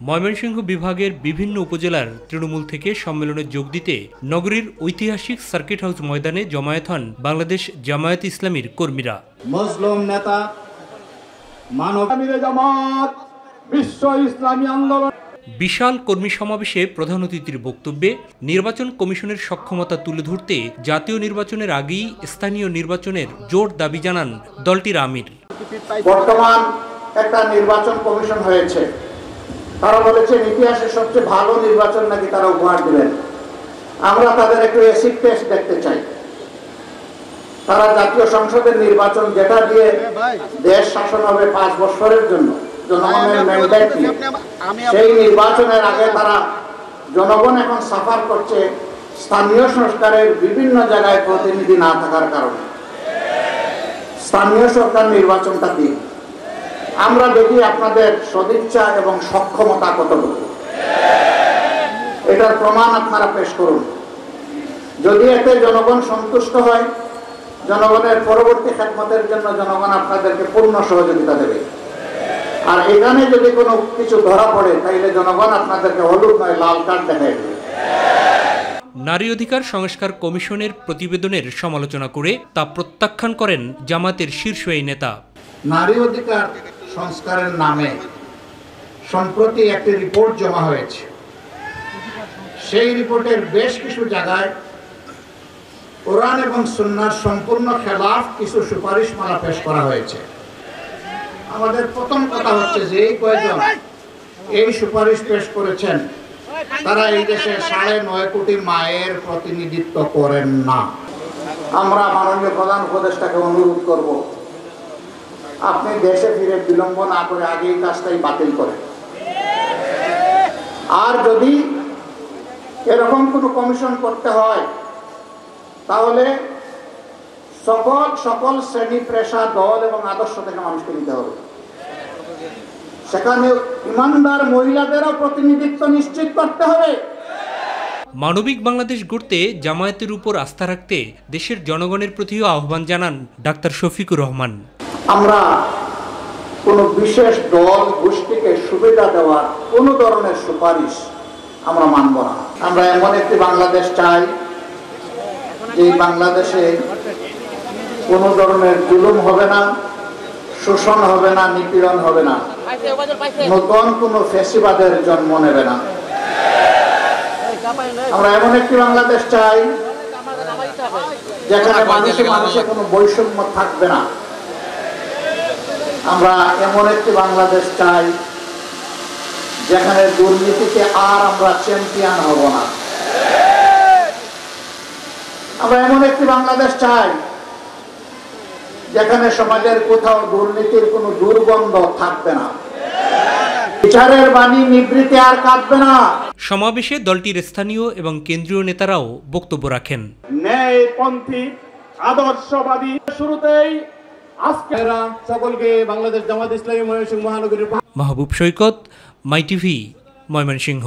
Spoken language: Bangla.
ময়মনসিংহ বিভাগের বিভিন্ন উপজেলার তৃণমূল থেকে সম্মেলনে যোগ দিতে নগরীর ঐতিহাসিক সার্কিট হাউস ময়দানে জমায়েত হন বাংলাদেশ জামায়াত ইসলামীর কর্মীরা। মুসলিম নেতা মানবতাবাদী জামাত বিশ্ব ইসলামী আন্দোলন বিশাল কর্মী সমাবেশে প্রধান অতিথির বক্তব্যে নির্বাচন কমিশনের সক্ষমতা তুলে ধরতে জাতীয় নির্বাচনের আগেই স্থানীয় নির্বাচনের জোর দাবি জানান দলটির আমির। বর্তমান একটা নির্বাচন কমিশন হয়েছে, তারা বলেছেন ইতিহাসের সবচেয়ে ভালো নির্বাচন নাকি তারা উপহার দিবেন। আমরা তাদের একটু এসিড টেস্ট দেখতে চাই। তারা জাতীয় সংসদের নির্বাচন যেটা দিয়ে দেশ শাসন হবে 5 বছরের জন্য, জনগণের ম্যান্ডেট নিয়ে, সেই নির্বাচনের আগে তারা জনগণ এখন সাফার করছে স্থানীয় সংস্কারের বিভিন্ন জায়গায় প্রতিনিধি না থাকার কারণে। স্থানীয় সরকার নির্বাচনটা দিন, আমরা দেখি আপনাদের সদিচ্ছা এবং সক্ষমতা কতটুকু, এটার প্রমাণ আপনারা পেশ করুন। যদি এতে জনগণ সন্তুষ্ট হয়, জনগণের পরবর্তী খেদমতের জন্য জনগণ আপনাদেরকে পূর্ণ সহযোগিতা দেবে। আর এখানে যদি কোনো কিছু ধরা পড়ে তাইলে জনগণ আপনাদেরকে হলুদ নয় লাল কার্ড দেখায় দেবে। নারী অধিকার সংস্কার কমিশনের প্রতিবেদনের সমালোচনা করে তা প্রত্যাখ্যান করেন জামাতের শীর্ষ এই নেতা। নারী অধিকার সংস্কারের নামে সম্প্রতি একটি রিপোর্ট জমা হয়েছে। সেই রিপোর্টের বেশ কিছু জায়গায় কোরআন এবং সুন্নাহর সম্পূর্ণ খেলাফ কিছু সুপারিশমালা পেশ করা হয়েছে। আমাদের প্রথম কথা হচ্ছে যে এই কয়েকজন এই সুপারিশ পেশ করেছেন তারা এই দেশে 9.5 কোটি মায়ের প্রতিনিধিত্ব করেন না। আমরা মাননীয় প্রধান উপদেষ্টাকে অনুরোধ করব, আপনি দেশে ফিরে বিলম্ব না করে আগে এই কাজটাই বাতিল করেন। আর যদি এরকম কোনো কমিশন করতে হয় তাহলে সকল শ্রেণী পেশা দল এবং আদর্শ থেকে মানুষকে নিতে হবে। সেখানে ইমানদার মহিলাদেরও প্রতিনিধিত্ব নিশ্চিত করতে হবে। মানবিক বাংলাদেশ গড়তে জামায়াতের উপর আস্থা রাখতে দেশের জনগণের প্রতিও আহ্বান জানান ডাক্তার শফিকুর রহমান। আমরা কোনো বিশেষ দল গোষ্ঠীকে সুবিধা দেওয়ার কোনো ধরনের সুপারিশ আমরা মানব না। আমরা এমন একটি বাংলাদেশ চাই যে বাংলাদেশে কোনো ধরনের জুলুম হবে না, শোষণ হবে না, নিপীড়ন হবে না, নতুন কোনো ফ্যাসিবাদের জন্ম নেবে না। আমরা এমন একটি বাংলাদেশ চাই যেখানে মানুষে মানুষে কোনো বৈষম্য থাকবে না। আমরা এমন একটি বাংলাদেশ চাই যেখানে দুর্নীতিতে আর আমরা চ্যাম্পিয়ন হব না। আমরা এমন একটি বাংলাদেশ চাই যেখানে সমাজের কোথাও দুর্নীতির কোনো দুর্গন্ধ থাকবে না, বিচারের বাণী নিবৃত্তি আর কাঁদবে না। সমাবেশে দলটির স্থানীয় এবং কেন্দ্রীয় নেতারাও বক্তব্য রাখেন। ন্যায়পন্থী আদর্শবাদী শুরুতেই আজকে সকলকে বাংলাদেশ জামায়াত ইসলামী ময়মনসিংহ মহানগরীর মাহবুব সৈকত, মাই টিভি, ময়মনসিংহ।